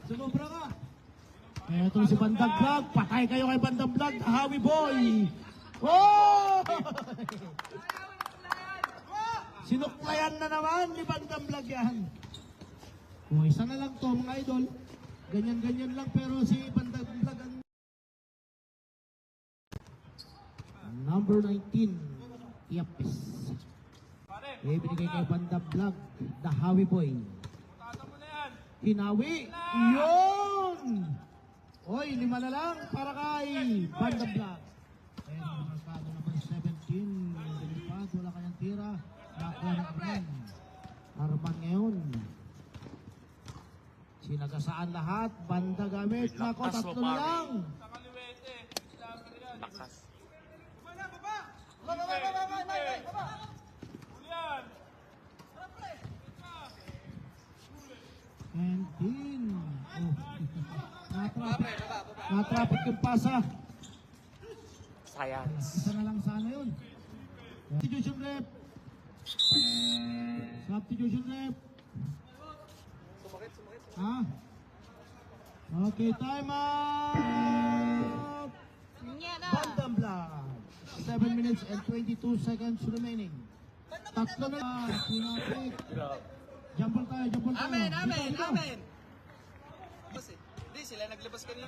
Sumobra ka. Eto si Bandang Vlog. Patay kayo kay Bandang Vlog. Hawi boy. Oh! Sinuklayan na naman ni Bandang Vlog yan. O, isa na lang to mga idol. Ganyan-ganyan lang pero si Bandang Vlog ang number 19. Yapis. Ibinigay kay Bandang Vlog. The Hawi boy. Hinawi. Yun! Oy, 5 na lang para kay Bandang Vlog. Ayun, markado naman 17. Lilipad, wala kanyang tira. Nakuha ng Arman. Arman ngayon. Sinagasaan lahat. Banda gamit. Nako, 3 na lang. Lakas. And in. Oh. Natrapit yung pasa. Science. Isa na lang sana yun. Substitution rep. Substitution rep. Ha? Okay, time out. Bandang Vlog. 7 minutes and 22 seconds remaining. 3 na lang. Pinapit. Jumble tayo, jumble tayo. Amen. Hindi sila naglabas kanina.